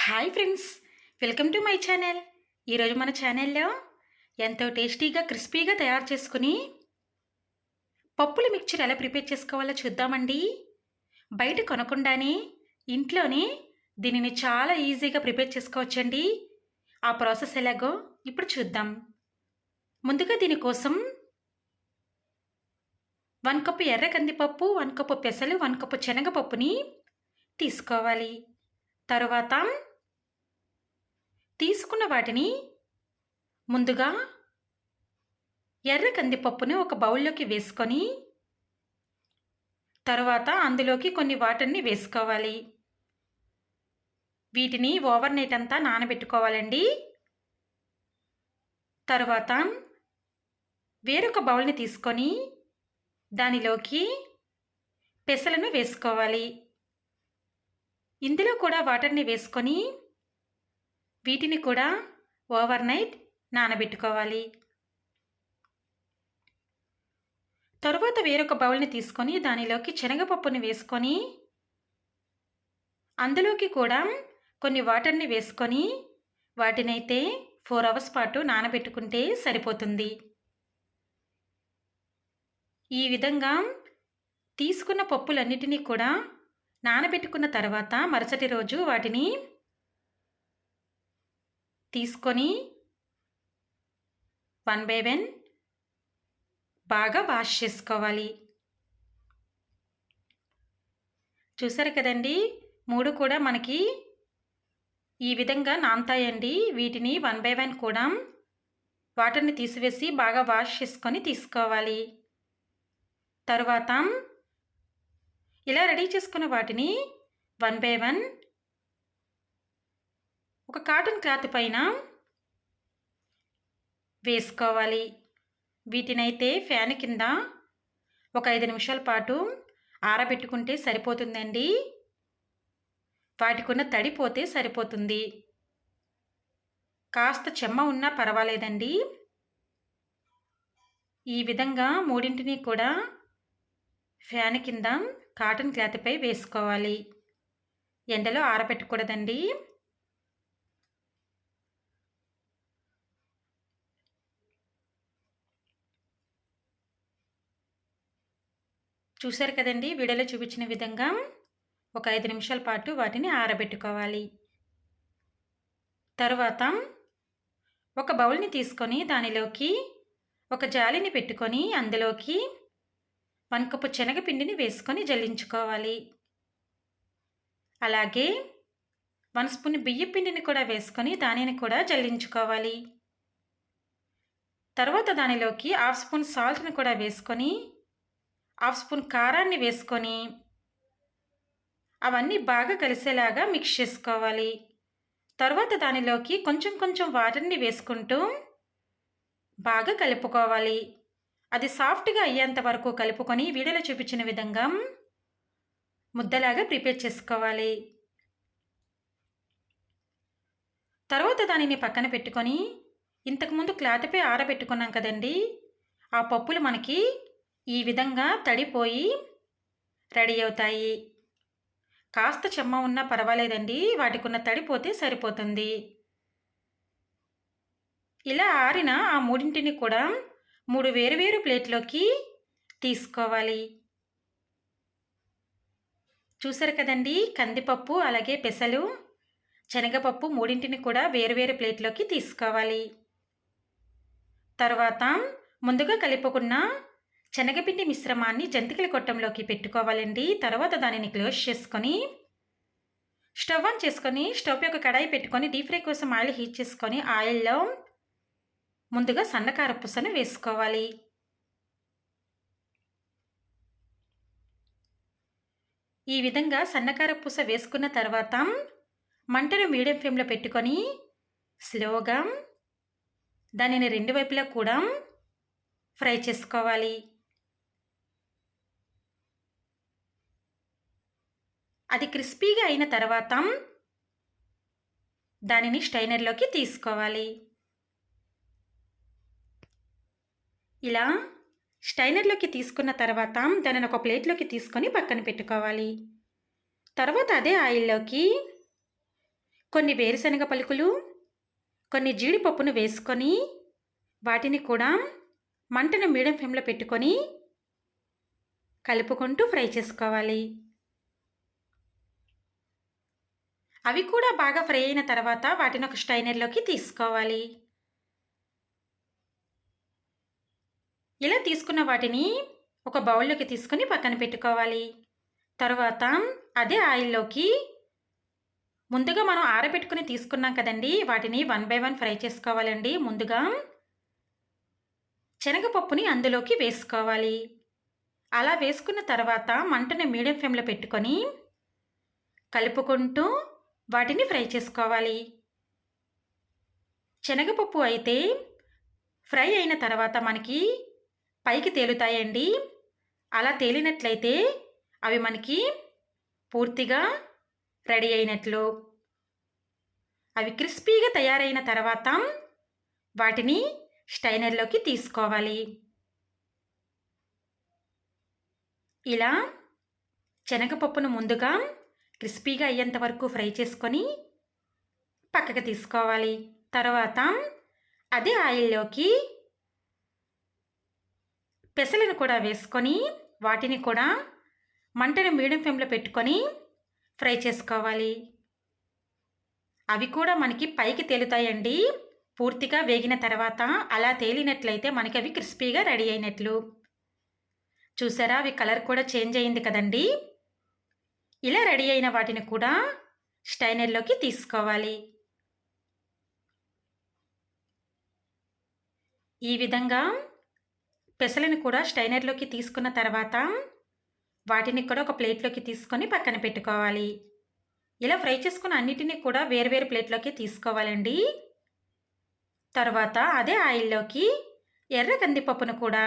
Hi friends, welcome to my channel. ఈరోజు మన ఛానల్లో ఎంతో టేస్టీగా క్రిస్పీగా తయారు చేసుకుని పప్పుల మిక్చర్ ఎలా ప్రిపేర్ చేసుకోవాలో చూద్దామండి. బయట కొనకుండానే ఇంట్లోనే దీనిని చాలా ఈజీగా ప్రిపేర్ చేసుకోవచ్చండి. ఆ ప్రాసెస్ ఎలాగో ఇప్పుడు చూద్దాం. ముందుగా దీనికోసం 1 కప్పు ఎర్ర కందిపప్పు, 1 కప్పు పెసలు, 1 కప్పు శనగపప్పుని తీసుకోవాలి. తరువాత తీసుకున్న వాటిని ముందుగా ఎర్ర కందిపప్పుని ఒక బౌల్లోకి వేసుకొని తర్వాత అందులోకి కొన్ని వాటర్ని వేసుకోవాలి. వీటిని ఓవర్ నైట్ అంతా నానబెట్టుకోవాలండి. తర్వాత వేరొక బౌల్ని తీసుకొని దానిలోకి పెసలను వేసుకోవాలి. ఇందులో కూడా వాటర్ని వేసుకొని వీటిని కూడా ఓవర్ నైట్ నానబెట్టుకోవాలి. తరువాత వేరొక బౌల్ని తీసుకొని దానిలోకి శనగపప్పుని వేసుకొని అందులోకి కూడా కొన్ని వాటర్ని వేసుకొని వాటినైతే 4 అవర్స్ పాటు నానబెట్టుకుంటే సరిపోతుంది. ఈ విధంగా తీసుకున్న పప్పులన్నిటినీ కూడా నానబెట్టుకున్న తర్వాత మరుసటి రోజు వాటిని తీసుకొని 1 by 1 బాగా వాష్ చేసుకోవాలి. చూసారు కదండి, 3 కూడా మనకి ఈ విధంగా నానతాయండి. వీటిని 1 by 1 కూడా వాటర్ని తీసివేసి బాగా వాష్ చేసుకొని తీసుకోవాలి. తరువాత ఇలా రెడీ చేసుకున్న వాటిని 1 by 1 ఒక కాటన్ క్లాత్ పైన వేసుకోవాలి. వీటినైతే ఫ్యాన్ కింద ఒక 5 నిమిషాల పాటు ఆరబెట్టుకుంటే సరిపోతుందండి. వాటికున్న తడి పోతే సరిపోతుంది. కాస్త చెమ్మ ఉన్నా పర్వాలేదండి. ఈ విధంగా మూడింటిని కూడా ఫ్యాన్ కింద కాటన్ క్లాత్పై వేసుకోవాలి. ఎండలో ఆరబెట్టకూడదండి. చూశారు కదండి, వీడియోలో చూపించిన విధంగా ఒక 5 నిమిషాల పాటు వాటిని ఆరబెట్టుకోవాలి. తరువాత ఒక బౌల్ని తీసుకొని దానిలోకి ఒక జాలిని పెట్టుకొని అందులోకి 1 కప్పు శనగపిండిని వేసుకొని జల్లించుకోవాలి. అలాగే 1 స్పూన్ బియ్యం పిండిని కూడా వేసుకొని దానిని కూడా జల్లించుకోవాలి. తర్వాత దానిలోకి 1/2 స్పూన్ సాల్ట్ని కూడా వేసుకొని 1/2 స్పూన్ కారాన్ని వేసుకొని అవన్నీ బాగా కలిసేలాగా మిక్స్ చేసుకోవాలి. తర్వాత దానిలోకి కొంచెం కొంచెం వాటర్ని వేసుకుంటూ బాగా కలుపుకోవాలి. అది సాఫ్ట్గా అయ్యేంత వరకు కలుపుకొని వీడియోలో చూపించిన విధంగా ముద్దలాగా ప్రిపేర్ చేసుకోవాలి. తర్వాత దానిని పక్కన పెట్టుకొని ఇంతకుముందు క్లాత్పై ఆరబెట్టుకున్నాం కదండి, ఆ పప్పులు మనకి ఈ విధంగా తడిపోయి రెడీ అవుతాయి. కాస్త చెమ్మ ఉన్నా పర్వాలేదండి, వాటికున్న తడిపోతే సరిపోతుంది. ఇలా ఆరిన ఆ మూడింటిని కూడా 3 వేరువేరు ప్లేట్లోకి తీసుకోవాలి. చూసారు కదండి, కందిపప్పు అలాగే పెసలు శనగపప్పు మూడింటిని కూడా వేరువేరు ప్లేట్లోకి తీసుకోవాలి. తర్వాత ముందుగా కలుపుకున్న శనగపిండి మిశ్రమాన్ని జంతికల కొట్టంలోకి పెట్టుకోవాలండి. తర్వాత దానిని క్లోజ్ చేసుకొని స్టవ్ ఆన్ చేసుకొని స్టవ్ పై ఒక కడాయి పెట్టుకొని డీప్ ఫ్రై కోసం ఆయిల్ హీట్ చేసుకొని ఆయిల్లో ముందుగా సన్నకారపూసను వేసుకోవాలి. ఈ విధంగా సన్నకారపూస వేసుకున్న తర్వాత మంటను మీడియం ఫ్లేమ్లో పెట్టుకొని స్లోగా దానిని 2 వైపులా కూడా ఫ్రై చేసుకోవాలి. అది క్రిస్పీగా అయిన తర్వాత దానిని స్ట్రైనర్లోకి తీసుకోవాలి. ఇలా స్ట్రైనర్లోకి తీసుకున్న తర్వాత దానిని ఒక ప్లేట్లోకి తీసుకొని పక్కన పెట్టుకోవాలి. తర్వాత అదే ఆయిల్లోకి కొన్ని వేరుశనగ పలుకులు, కొన్ని జీడిపప్పును వేసుకొని వాటిని కూడా మంటను మీడియం ఫ్లేమ్లో పెట్టుకొని కలుపుకుంటూ ఫ్రై చేసుకోవాలి. అవి కూడా బాగా ఫ్రై అయిన తర్వాత వాటిని ఒక స్ట్రైనర్‌లోకి తీసుకోవాలి. ఇలా తీసుకున్న వాటిని ఒక బౌల్‌లోకి తీసుకొని పక్కన పెట్టుకోవాలి. తరువాత అదే ఆయిల్‌లోకి ముందుగా మనం ఆరబెట్టుకొని తీసుకున్నాం కదండీ! వాటిని వన్ బై వన్ ఫ్రై చేసుకోవాలండి. ముందుగా శనగపప్పుని అందులోకి వేసుకోవాలి. అలా వేసుకున్న తర్వాత మంటని మీడియం ఫ్లేమ్‌లో పెట్టుకొని కలుపుకుంటూ వాటిని ఫ్రై చేసుకోవాలి. శనగపప్పు అయితే ఫ్రై అయిన తర్వాత మనకి పైకి తేలుతాయండి. అలా తేలినట్లయితే అవి మనకి పూర్తిగా రెడీ అయినట్లు. అవి క్రిస్పీగా తయారైన తర్వాత వాటిని స్ట్రైనర్‌లోకి తీసుకోవాలి. ఇలా శనగపప్పును ముందుగా క్రిస్పీగా అయ్యేంత వరకు ఫ్రై చేసుకొని పక్కకు తీసుకోవాలి. తర్వాత అదే ఆయిల్‌లోకి పెసలను కూడా వేసుకొని వాటిని కూడా మంటను మీడియం ఫ్లేమ్‌లో పెట్టుకొని ఫ్రై చేసుకోవాలి. అవి కూడా మనకి పైకి తేలుతాయండి. పూర్తిగా వేగిన తర్వాత అలా తేలినట్లయితే మనకి అవి క్రిస్పీగా రెడీ అయినట్లు. చూసారా అవి కలర్ కూడా చేంజ్ అయింది కదండీ! ఇలా రెడీ అయిన వాటిని కూడా స్ట్రైనర్‌లోకి తీసుకోవాలి. ఈ విధంగా పెసలను కూడా స్ట్రైనర్‌లోకి తీసుకున్న తర్వాత వాటిని కూడా ఒక ప్లేట్‌లోకి తీసుకొని పక్కన పెట్టుకోవాలి. ఇలా ఫ్రై చేసుకున్న అన్నిటిని కూడా వేరు వేరు ప్లేట్‌లోకి తీసుకోవాలండి. తర్వాత అదే ఆయిల్‌లోకి ఎర్ర కందిపప్పును కూడా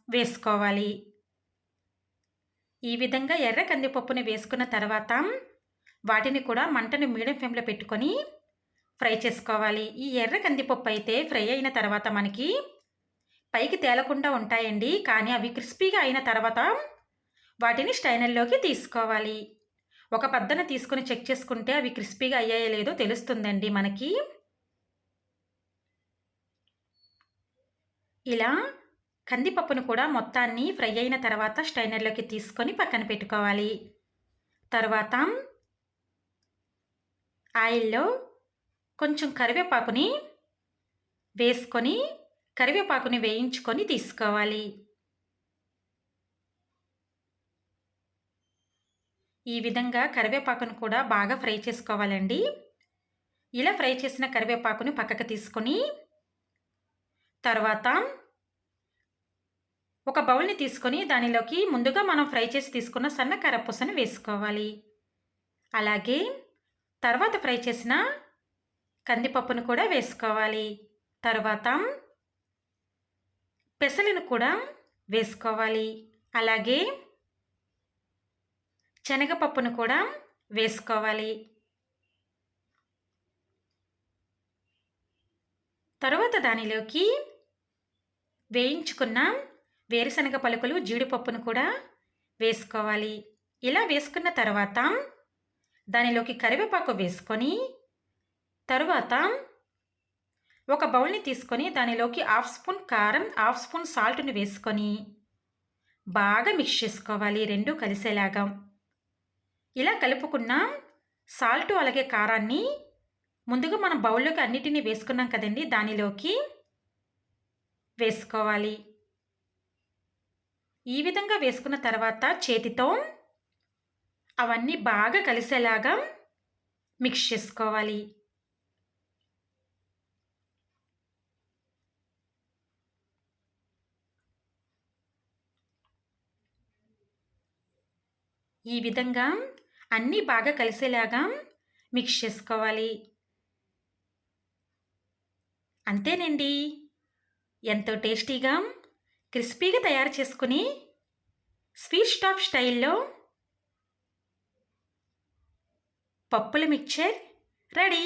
వేసుకోవాలి. ఈ విధంగా ఎర్ర కందిపప్పుని వేసుకున్న తర్వాత వాటిని కూడా మంటను మీడియం ఫ్లేమ్‌లో పెట్టుకొని ఫ్రై చేసుకోవాలి. ఈ ఎర్ర కందిపప్పు అయితే ఫ్రై అయిన తర్వాత మనకి పైకి తేలకుండా ఉంటాయండి. కానీ అవి క్రిస్పీగా అయిన తర్వాత వాటిని స్ట్రైనర్‌లోకి తీసుకోవాలి. ఒక పద్దన తీసుకొని చెక్ చేసుకుంటే అవి క్రిస్పీగా అయ్యాయో లేదో తెలుస్తుందండి మనకి. ఇలా కందిపప్పును కూడా మొత్తాన్ని ఫ్రై అయిన తర్వాత స్ట్రైనర్‌లోకి తీసుకొని పక్కన పెట్టుకోవాలి. తర్వాత ఆయిల్‌లో కొంచెం కరివేపాకుని వేసుకొని కరివేపాకుని వేయించుకొని తీసుకోవాలి. ఈ విధంగా కరివేపాకును కూడా బాగా ఫ్రై చేసుకోవాలండి. ఇలా ఫ్రై చేసిన కరివేపాకుని పక్కకు తీసుకొని తర్వాత ఒక బౌల్‌ని తీసుకొని దానిలోకి ముందుగా మనం ఫ్రై చేసి తీసుకున్న సన్న కారపూసను వేసుకోవాలి. అలాగే తర్వాత ఫ్రై చేసిన కందిపప్పును కూడా వేసుకోవాలి. తర్వాత పెసలను కూడా వేసుకోవాలి. అలాగే శనగపప్పును కూడా వేసుకోవాలి. తర్వాత దానిలోకి వేయించుకున్న వేరుశనగ పలుకులు, జీడిపప్పును కూడా వేసుకోవాలి. ఇలా వేసుకున్న తర్వాత దానిలోకి కరివేపాకు వేసుకొని తరువాత ఒక బౌల్‌ని తీసుకొని దానిలోకి హాఫ్ స్పూన్ కారం, హాఫ్ స్పూన్ సాల్ట్‌ని వేసుకొని బాగా మిక్స్ చేసుకోవాలి రెండూ కలిసేలాగా. ఇలా కలుపుకున్న సాల్టు అలాగే కారాన్ని ముందుగా మనం బౌల్‌లోకి అన్నిటిని వేసుకున్నాం కదండీ! దానిలోకి వేసుకోవాలి. ఈ విధంగా వేసుకున్న తర్వాత చేతితో అవన్నీ బాగా కలిసేలాగా మిక్స్ చేసుకోవాలి. ఈ విధంగా అన్నీ బాగా కలిసేలాగా మిక్స్ చేసుకోవాలి. అంతేనండి. ఎంతో టేస్టీగా క్రిస్పీగా తయారు చేసుకుని స్వీట్ షాప్ స్టైల్‌లో పప్పుల మిక్చర్ రెడీ.